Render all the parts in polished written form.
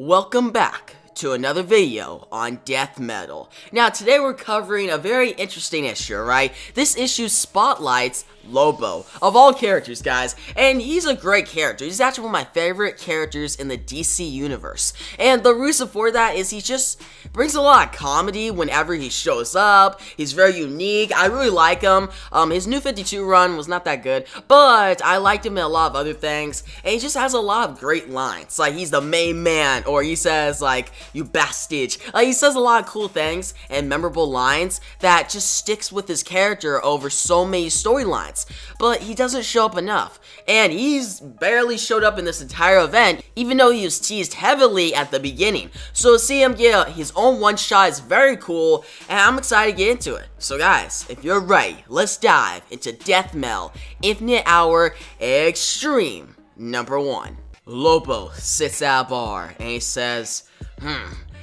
Welcome back to another video on death metal. Now today we're covering a very interesting issue, right? This issue spotlights Lobo, of all characters, guys, and he's a great character. He's actually one of my favorite characters in the DC universe, and the reason for that is he just brings a lot of comedy whenever he shows up. He's very unique. I really like him. His New 52 run was not that good, but I liked him in a lot of other things, and he just has a lot of great lines, like he's the main man, or he says like, you bastard. He says a lot of cool things and memorable lines that just sticks with his character over so many storylines. But he doesn't show up enough, and he's barely showed up in this entire event, even though he was teased heavily at the beginning. So to see him get his own one-shot is very cool, and I'm excited to get into it. So guys, if you're ready, let's dive into Death Metal Infinite Hour Exxxtreme number 1. Lobo sits at a bar, and he says,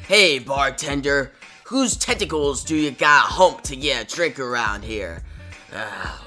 "Hey bartender, whose tentacles do you gotta hump to get a drink around here?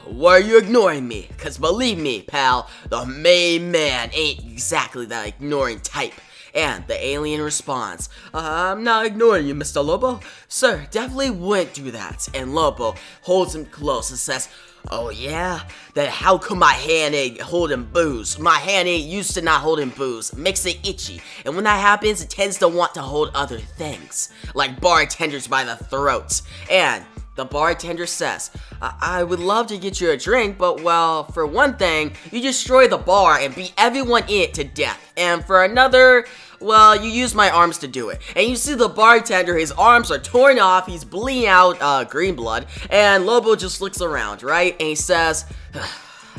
Why are you ignoring me? Cause believe me, pal, the main man ain't exactly that ignoring type." And the alien responds, "I'm not ignoring you, Mr. Lobo. Sir, definitely wouldn't do that." And Lobo holds him close and says, "Oh yeah? Then how come my hand ain't holding booze? My hand ain't used to not holding booze. Makes it itchy. And when that happens, it tends to want to hold other things. Like bartenders by the throat." And the bartender says, I would love to get you a drink, but well, for one thing, you destroy the bar and beat everyone in it to death. And for another, well, you use my arms to do it." And you see the bartender, his arms are torn off, he's bleeding out green blood, and Lobo just looks around, right? And he says,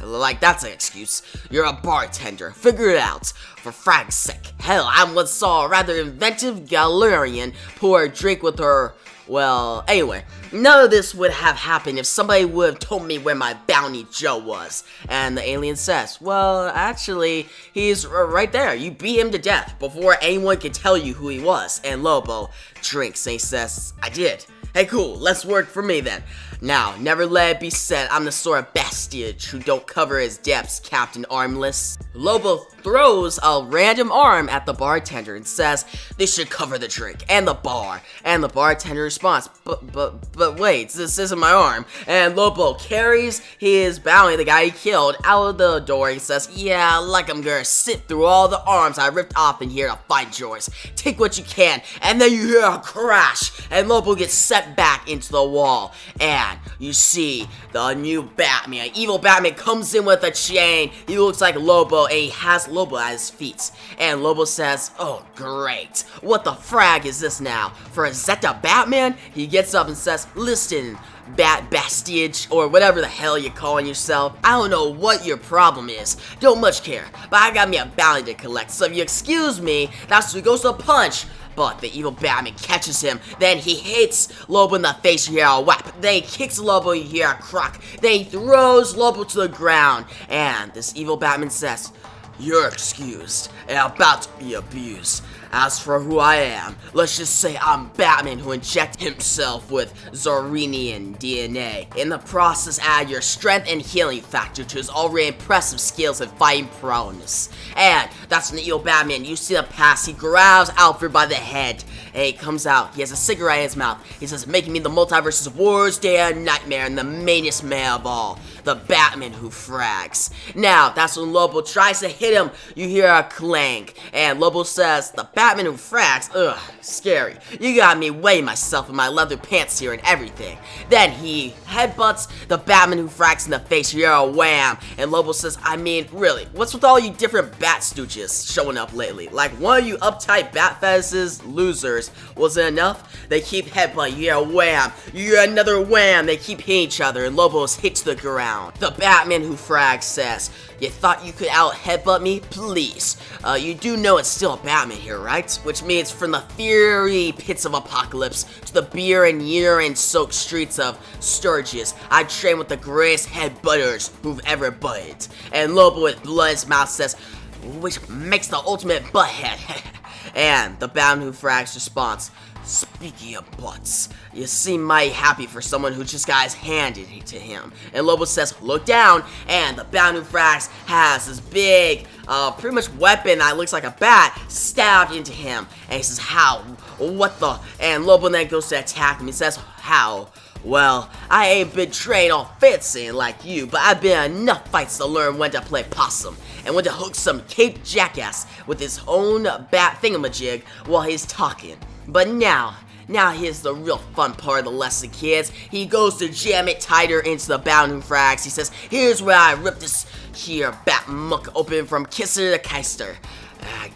like, that's an excuse. You're a bartender. Figure it out. For Frags' sake. Hell, I once saw a rather inventive Galarian pour a drink with her. Well, anyway, none of this would have happened if somebody would have told me where my bounty Joe was. And the alien says, well, actually, he's right there. You beat him to death before anyone could tell you who he was. And Lobo drinks and he says, I did. Hey, cool, let's work for me then. Now, never let it be said I'm the sort of bastard who don't cover his depths, Captain Armless. Lobo throws a random arm at the bartender and says, they should cover the drink and the bar. And the bartender responds, but wait, this isn't my arm. And Lobo carries his bounty, the guy he killed, out of the door and says, yeah, like I'm gonna sit through all the arms I ripped off in here to find yours. Take what you can. And then you hear a crash, and Lobo gets set back into the wall. And you see the new Batman. Evil Batman comes in with a chain. He looks like Lobo, and he has Lobo at his feet. And Lobo says, oh great, what the frag is this now? For a Zeta Batman? He gets up and says, listen, Bastard, or whatever the hell you're calling yourself. I don't know what your problem is. Don't much care, but I got me a bounty to collect, so if you excuse me, that's who goes to punch. But the evil Batman catches him, then he hits Lobo in the face, you hear a whap, then he kicks Lobo, you hear a crack, then he throws Lobo to the ground, and this evil Batman says, you're excused, and about to be abused. As for who I am, let's just say I'm Batman who injected himself with Zorinian DNA. In the process, add your strength and healing factor to his already impressive skills and fighting prowess. And that's when the evil Batman, you see the past, he grabs Alfred by the head, and he comes out, he has a cigarette in his mouth, he says, making me the multiverse's worst damn nightmare and the meanest man of all, the Batman who frags. Now, that's when Lobo tries to hit him, you hear a clank, and Lobo says, the Batman who frags, ugh, scary. You got me weighing myself in my leather pants here and everything. Then he headbutts the Batman who frags in the face, you hear a wham, and Lobo says, I mean, really, what's with all you different bat stooges showing up lately? Like, one of you uptight bat fetishes losers, was it enough? They keep headbutting, you hear a wham, you hear another wham, they keep hitting each other, and Lobo is hit to the ground. The Batman who frags says, you thought you could out-headbutt me? Please. You do know it's still a Batman here, right? Which means from the fiery pits of apocalypse to the beer and urine-soaked streets of Sturgis, I train with the greatest headbutters who've ever butted. And Lobo with blood in his mouth says, which makes the ultimate butthead. And the Batman who frags responds, Speaking of butts, you seem mighty happy for someone who just got his handed to him. And Lobo says, look down, and the bounty Frags has this big, pretty much weapon that looks like a bat stabbed into him. And he says, how? What the? And Lobo then goes to attack him. He says, how? Well, I ain't been trained all fancy like you, but I've been in enough fights to learn when to play possum and when to hook some caped jackass with his own bat thingamajig while he's talking. But now here's the real fun part of the lesson, kids. He goes to jam it tighter into the bounding Frags. He says, here's where I rip this here bat muck open from kisser to keister.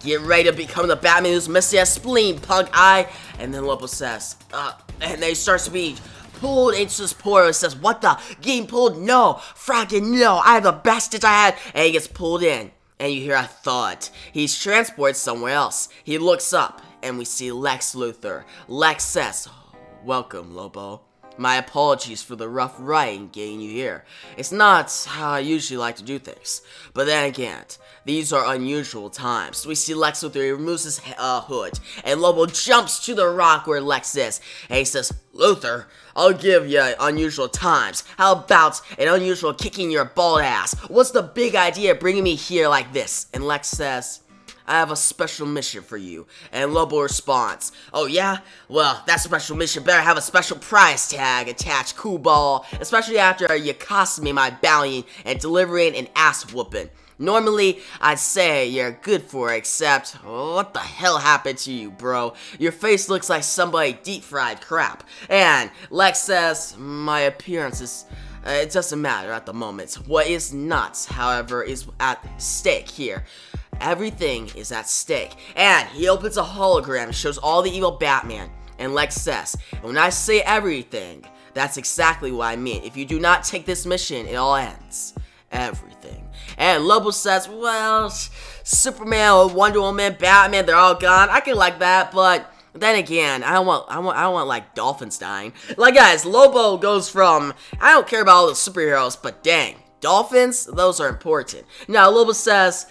Get ready to become the Batman who's missing a spleen, pug eye. And then Lobo says, and then he starts to be pulled into this portal. It says, what the? Getting pulled? No. Fragging, no. I have the best stitch I had. And he gets pulled in. And you hear a thud. He's transported somewhere else. He looks up. And we see Lex Luthor. Lex says, welcome, Lobo. My apologies for the rough writing getting you here. It's not how I usually like to do things. But then again, these are unusual times. We see Lex Luthor, he removes his hood. And Lobo jumps to the rock where Lex is. And he says, Luthor, I'll give you unusual times. How about an unusual kicking your bald ass? What's the big idea of bringing me here like this? And Lex says, I have a special mission for you. And Lobo responds, oh yeah? Well, that special mission better have a special prize tag attached, cool ball. Especially after you cost me my bounty and delivering an ass whooping. Normally, I'd say you're good for it, except, what the hell happened to you, bro? Your face looks like somebody deep-fried crap. And Lex says, my appearance is... it doesn't matter at the moment. What is not, however, is at stake here. Everything is at stake. And he opens a hologram and shows all the evil Batman. And Lex says, when I say everything, that's exactly what I mean. If you do not take this mission, it all ends. Everything. And Lobo says, well, Superman, Wonder Woman, Batman, they're all gone. I can like that, but then again, I don't want like dolphins dying. Like guys, Lobo goes from, I don't care about all the superheroes, but dang. Dolphins, those are important. Now, Lobo says,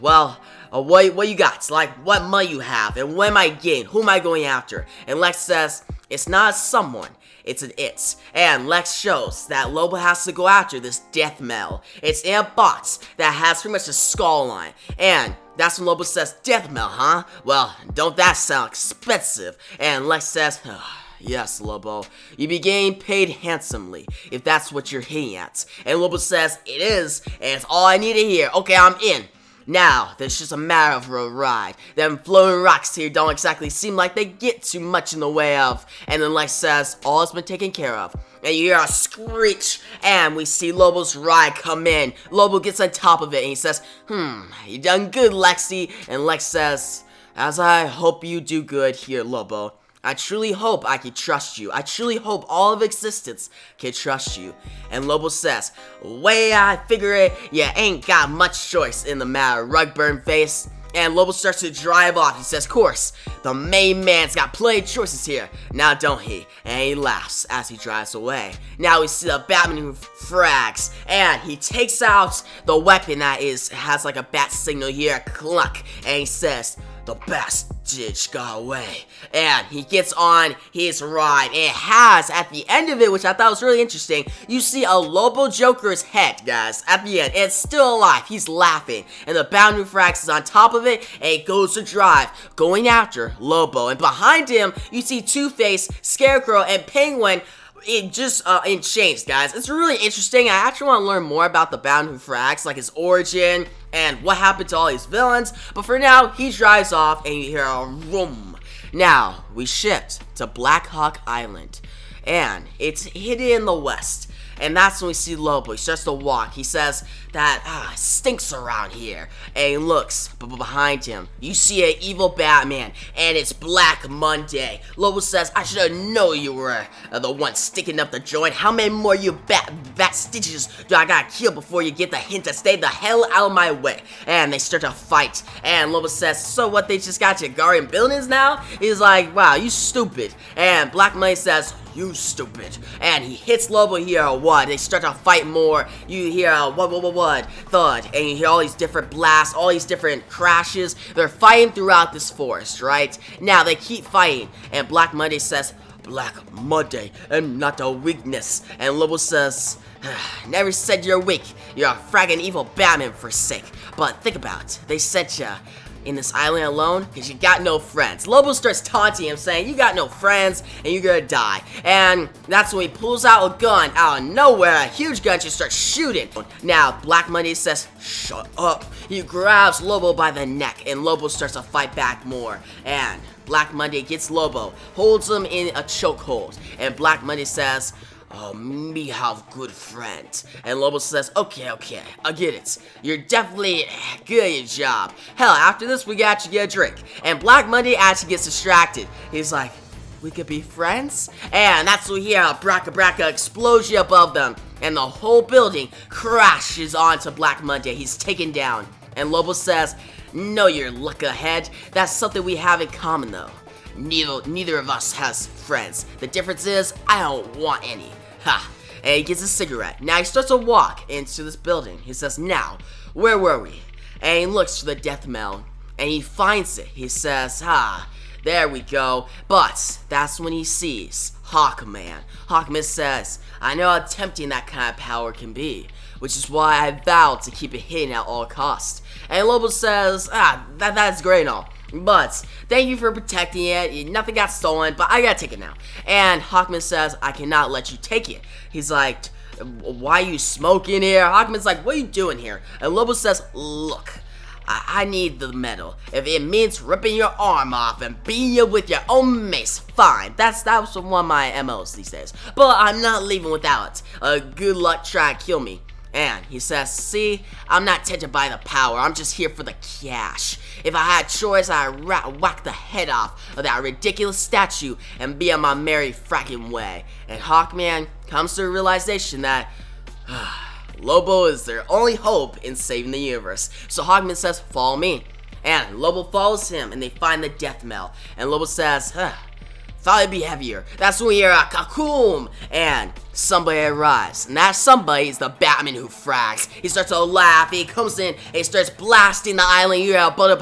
well, what you got? Like, what money you have, and what am I getting? Who am I going after? And Lex says, it's not someone, it's an it. And Lex shows that Lobo has to go after this death metal. It's in a box that has pretty much a skull line. And that's when Lobo says, death metal, huh? Well, don't that sound expensive? And Lex says, yes, Lobo, you be getting paid handsomely, if that's what you're hitting at. And Lobo says, it is, and it's all I need to hear. Okay, I'm in. Now, there's just a matter of a ride. Them floating rocks here don't exactly seem like they get too much in the way of. And then Lex says, all has been taken care of. And you hear a screech, and we see Lobo's ride come in. Lobo gets on top of it, and he says, you done good, Lexi. And Lex says, as I hope you do good here, Lobo. I truly hope I can trust you. I truly hope all of existence can trust you. And Lobo says, way I figure it, you ain't got much choice in the matter, rug burn face. And Lobo starts to drive off. He says, course, the main man's got plenty of choices here. Now don't he? And he laughs as he drives away. Now we see the Batman Frags, and he takes out the weapon that has like a bat signal here, cluck, and he says, the bastard got away. And he gets on his ride. And it has, at the end of it, which I thought was really interesting, you see a Lobo Joker's head, guys, at the end. And it's still alive. He's laughing. And the Boundary Frax is on top of it, and it goes to drive, going after Lobo. And behind him, you see Two-Face, Scarecrow, and Penguin in chains, guys. It's really interesting. I actually want to learn more about the Boundary Frax, like his origin and what happened to all these villains. But for now, he drives off and you hear a vroom. Now, we shift to Black Hawk Island, and it's hidden in the west. And that's when we see Lobo. He starts to walk. He says that, it stinks around here. And he looks, but behind him, you see an evil Batman, and it's Black Monday. Lobo says, I should have known you were the one sticking up the joint. How many more you bat stitches do I gotta kill before you get the hint to stay the hell out of my way? And they start to fight. And Lobo says, so what, they just got you guarding buildings now? He's like, wow, you stupid. And Black Monday says, you stupid. And he hits Lobo here, what? They start to fight more. You hear what, thud. And you hear all these different blasts, all these different crashes. They're fighting throughout this forest, right? Now, they keep fighting. And Black Monday says, Black Monday, and not a weakness. And Lobo says, never said you're weak. You're a fragging evil Batman for sake. But think about it. They sent you in this island alone because you got no friends. Lobo starts taunting him, saying, you got no friends and you're gonna die. And that's when he pulls out a gun out of nowhere. A huge gun just starts shooting. Now, Black Monday says, shut up. He grabs Lobo by the neck and Lobo starts to fight back more. And Black Monday gets Lobo, holds him in a chokehold. And Black Monday says, oh, me have good friends. And Lobo says, okay, I get it. You're definitely good at your job. Hell, after this, we got you get a drink. And Black Monday actually gets distracted. He's like, we could be friends? And that's when we hear a bracka explosion above them. And the whole building crashes onto Black Monday. He's taken down. And Lobo says, no, your luck ahead. That's something we have in common, though. Neither of us has friends. The difference is, I don't want any. Ha! And he gets a cigarette. Now he starts to walk into this building. He says, now, where were we? And he looks to the death mail, and he finds it. He says, there we go. But that's when he sees Hawkman. Hawkman says, I know how tempting that kind of power can be, which is why I vowed to keep it hidden at all costs. And Lobo says, that's great and all, but thank you for protecting it. Nothing got stolen, but I gotta take it now. And Hawkman says, I cannot let you take it. He's like, why are you smoking here? Hawkman's like, what are you doing here? And Lobo says, look, I need the medal. If it means ripping your arm off and beating you with your own mace, fine. That's one of my MOs these days. But I'm not leaving without it. Good luck trying to kill me. And he says, see, I'm not tempted by the power, I'm just here for the cash. If I had choice, I'd whack the head off of that ridiculous statue and be on my merry fracking way. And Hawkman comes to the realization that Lobo is their only hope in saving the universe. So Hawkman says, follow me. And Lobo follows him and they find the death mail. And Lobo says, thought it'd be heavier. That's when we hear a kakoom, and somebody arrives. And that somebody is the Batman who frags. He starts to laugh, he comes in, and he starts blasting the island. You hear bud,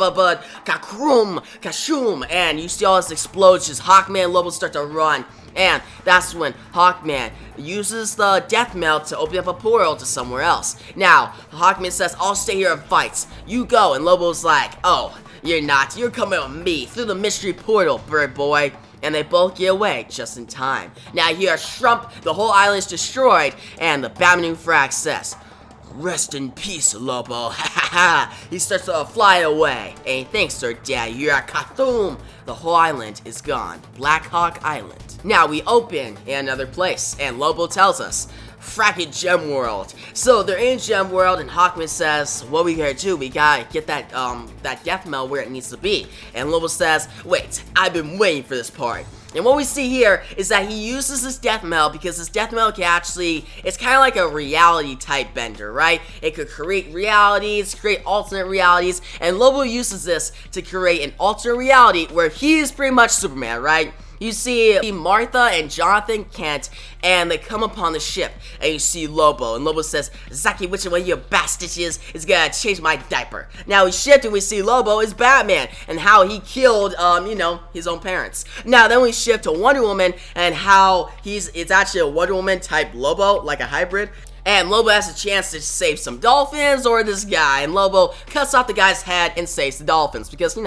kakoom, kashoom, and you see all this explosions. Hawkman and Lobo start to run. And that's when Hawkman uses the death mail to open up a portal to somewhere else. Now, Hawkman says, I'll stay here and fight. You go. And Lobo's like, oh, you're not. You're coming with me through the mystery portal, bird boy. And they both get away just in time. Now you hear a shrump, the whole island is destroyed, and the Batman Frag says, rest in peace, Lobo. Ha ha ha. He starts to fly away, and he thinks Sir Dad, you're a kathoom. The whole island is gone. Black Hawk Island. Now we open in another place, and Lobo tells us, fracking Gem World. So they're in Gem World, and Hawkman says, what we gotta do, we gotta get that death mail where it needs to be. And Lobo says, wait, I've been waiting for this part. And what we see here is that he uses this death mail because this death mail can actually, it's kind of like a reality type bender, right? It could create realities, create alternate realities, and Lobo uses this to create an alternate reality where he is pretty much Superman, right? You see Martha and Jonathan Kent, and they come upon the ship, and you see Lobo, and Lobo says, Zaki, which one of you bastards is gonna change my diaper? Now we shift and we see Lobo is Batman, and how he killed, his own parents. Now then we shift to Wonder Woman, and how it's actually a Wonder Woman type Lobo, like a hybrid. And Lobo has a chance to save some dolphins or this guy. And Lobo cuts off the guy's head and saves the dolphins. Because,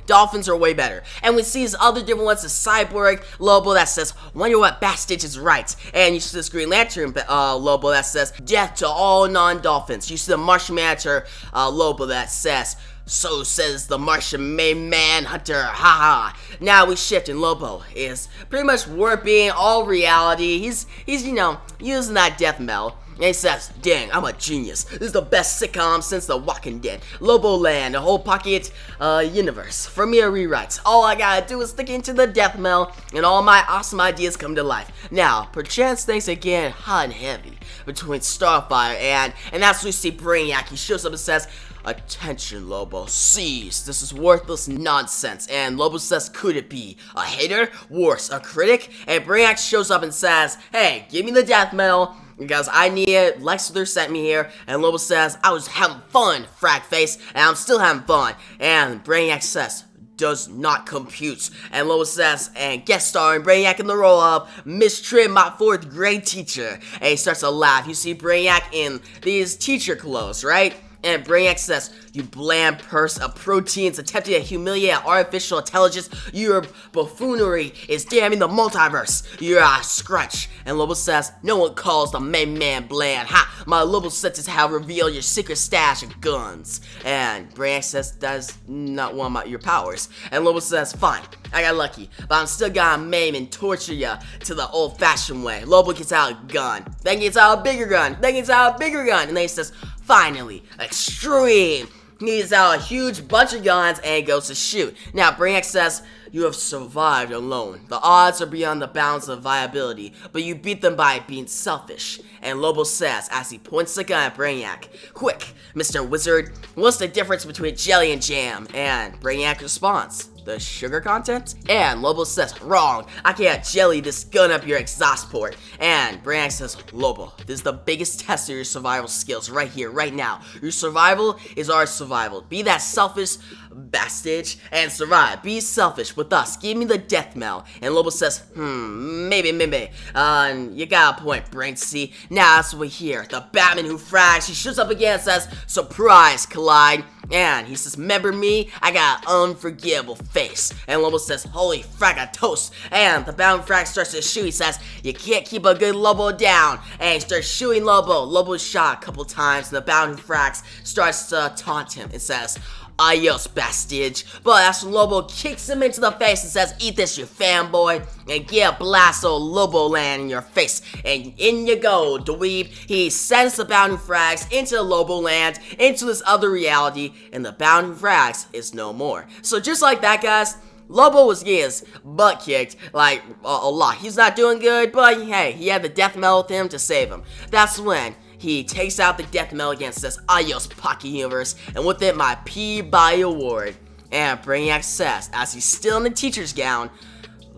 dolphins are way better. And we see these other different ones. The Cyborg Lobo that says, wonder what Bastitch is right. And you see this Green Lantern Lobo that says, death to all non-dolphins. You see the Martian Manhunter Lobo that says, so says the Martian Manhunter, haha. Now we shift and Lobo is pretty much warping all reality. He's using that death mail. And he says, dang, I'm a genius. This is the best sitcom since The Walking Dead. Lobo Land, a whole pocket universe. For me to rewrite. All I gotta do is stick into the death mail, and all my awesome ideas come to life. Now, perchance things again hot and heavy between Starfire and that's when we see Brainiac. He shows up and says, Attention, Lobo, cease. This is worthless nonsense. And Lobo says, could it be a hater? Worse, a critic? And Brainiac shows up and says, hey, give me the death medal, because I need it. Lex Luthor sent me here. And Lobo says, I was having fun, frag face, and I'm still having fun. And Brainiac says, does not compute. And Lobo says, and guest starring Brainiac in the role of Miss Trim, my 4th grade teacher. And he starts to laugh. You see Brainiac in these teacher clothes, right? And Brainiac says, you bland purse of proteins attempting to humiliate artificial intelligence. Your buffoonery is damning the multiverse. You're a scrunch. And Lobo says, no one calls the main man bland. Ha! My Lobo senses have revealed your secret stash of guns. And Brainiac says, that's not one of your powers. And Lobo says, fine, I got lucky, but I'm still gonna maim and torture ya to the old-fashioned way. Lobo gets out a gun, then gets out a bigger gun, then gets out a bigger gun, and then he says, finally, Exxxtreme. He gets out a huge bunch of guns and goes to shoot. Now, Brainiac says, you have survived alone. The odds are beyond the bounds of viability, but you beat them by being selfish. And Lobo says, as he points the gun at Brainiac, quick, Mr. Wizard, what's the difference between jelly and jam? And Brainiac responds, the sugar content? And Lobo says, wrong, I can't jelly this gun up your exhaust port. And Brainiac says, Lobo, this is the biggest test of your survival skills right here, right now. Your survival is our survival. Be that selfish bastard and survive. Be selfish with us. Give me the death medal. And Lobo says, maybe. You got a point, Brain C. Now that's what we hear. The Batman who frags, he shoots up again and says, surprise, Collide. And he says, remember me? I got an unforgivable face. And Lobo says, holy fragatoast. And the Batman frag starts to shoot. He says, you can't keep a good Lobo down. And he starts shooting Lobo. Lobo's shot a couple times. And the Batman who frags starts to taunt him and says, adios, bastard. But that's when Lobo kicks him into the face and says, eat this, you fanboy. And get a blast of Lobo land in your face. And in you go, dweeb. He sends the Bound Frags into Lobo land, into this other reality, and the Bound Frags is no more. So just like that, guys, Lobo was getting his butt kicked, like, a lot. He's not doing good, but hey, he had the death medal with him to save him. That's when he takes out the death medal again and says, adios, Pocket Universe, and with it, my Peabody Award. And Brainiac says, as he's still in the teacher's gown,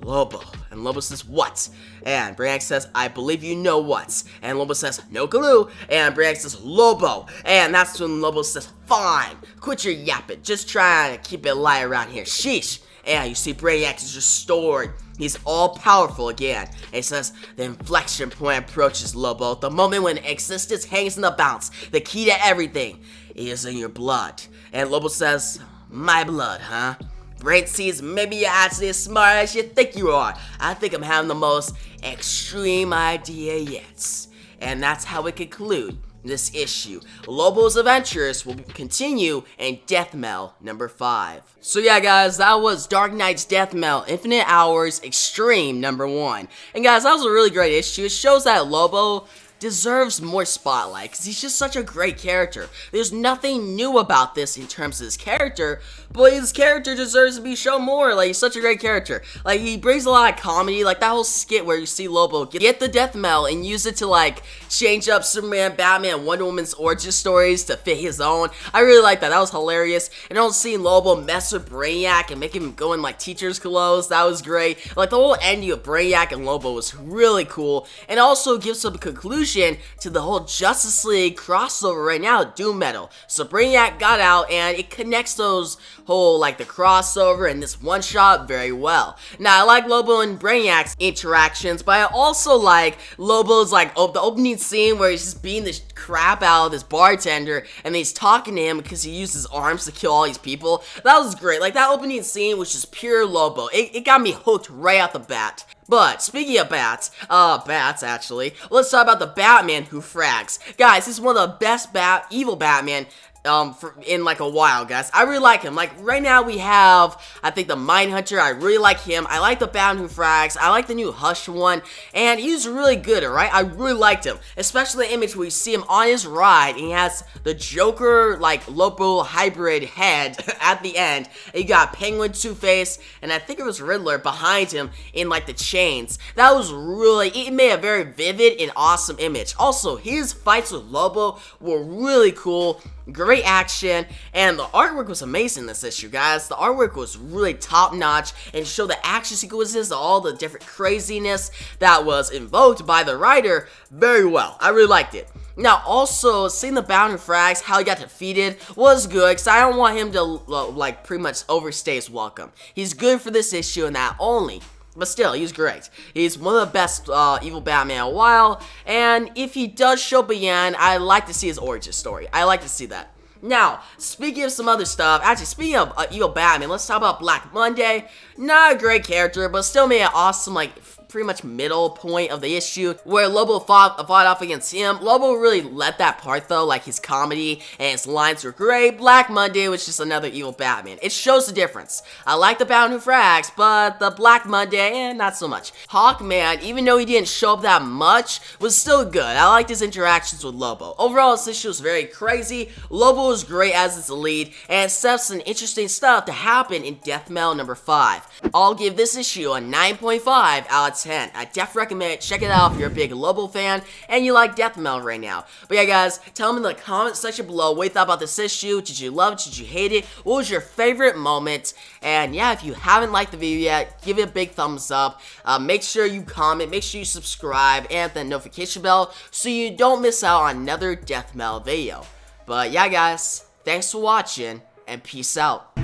Lobo. And Lobo says, what? And Brainiac says, I believe you know what. And Lobo says, no clue. And Brainiac says, Lobo. And that's when Lobo says, fine, quit your yapping. Just trying to keep it light around here. Sheesh. And you see Brainiac is restored. He's all powerful again. And he says, the inflection point approaches, Lobo. The moment when existence hangs in the balance. The key to everything is in your blood. And Lobo says, my blood, huh? Brain sees, maybe you're actually as smart as you think you are. I think I'm having the most extreme idea yet. And that's how we conclude this issue. Lobo's adventures will continue in Death Medal number 5. So yeah, guys, that was Dark Knight's Death Medal Infinite Hours Exxxtreme number 1. And guys, that was a really great issue. It shows that Lobo deserves more spotlight because he's just such a great character. There's nothing new about this in terms of his character, but his character deserves to be shown more. Like, he's such a great character. Like, he brings a lot of comedy, like that whole skit where you see Lobo get the death medal and use it to like change up Superman, Batman, Wonder Woman's origin stories to fit his own. I really like that. That was hilarious. And also seeing Lobo mess with Brainiac and make him go in like teacher's clothes, that was great. Like, the whole ending of Brainiac and Lobo was really cool, and also gives some conclusion to the whole Justice League crossover right now, Doom Metal. So Brainiac got out, and it connects those whole, like, the crossover and this one shot very well. Now, I like Lobo and Brainiac's interactions, but I also like Lobo's, like, the opening scene where he's just beating the crap out of this bartender, and he's talking to him because he used his arms to kill all these people. That was great. Like, that opening scene was just pure Lobo. It got me hooked right out the bat. But speaking of bats actually, let's talk about the Batman who frags. Guys, this is one of the best evil Batman in like a while, guys. I really like him. Like, right now we have, I think, the Mindhunter. I really like him. I like the Batman who frags. I like the new Hush one, and he's really good, alright? I really liked him, especially the image where you see him on his ride, and he has the Joker, like, Lobo hybrid head at the end, and you got Penguin, Two-Face, and I think it was Riddler behind him in, like, the chains. That was really, it made a very vivid and awesome image. Also, his fights with Lobo were really cool. Great great action, and the artwork was amazing this issue, guys. The artwork was really top-notch and showed the action sequences, all the different craziness that was invoked by the writer very well. I really liked it. Now, also, seeing the Bound and Frags, how he got defeated, was good, because I don't want him to, like, pretty much overstay his welcome. He's good for this issue and that only. But still, he's great. He's one of the best evil Batman in a while, and if he does show up again, I like to see his origin story. I like to see that. Now, speaking of some other stuff, actually, speaking of evil Batman, let's talk about Black Monday. Not a great character, but still made an awesome, like, pretty much middle point of the issue where Lobo fought off against him. Lobo really led that part though, like his comedy and his lines were great. Black Monday was just another evil Batman. It shows the difference. I like the Bound and Frags, but the Black Monday, not so much. Hawkman, even though he didn't show up that much, was still good. I liked his interactions with Lobo. Overall, this issue was very crazy. Lobo was great as its lead, and it sets some interesting stuff to happen in Death Metal number 5. I'll give this issue a 9.5 out of 10. I definitely recommend it. Check it out if you're a big Lobo fan and you like Death Metal right now. But yeah, guys, tell me in the comment section below what you thought about this issue. Did you love it? Did you hate it? What was your favorite moment? And yeah, if you haven't liked the video yet, give it a big thumbs up. Make sure you comment, make sure you subscribe, and hit the notification bell so you don't miss out on another Death Metal video. But yeah, guys, thanks for watching, and peace out.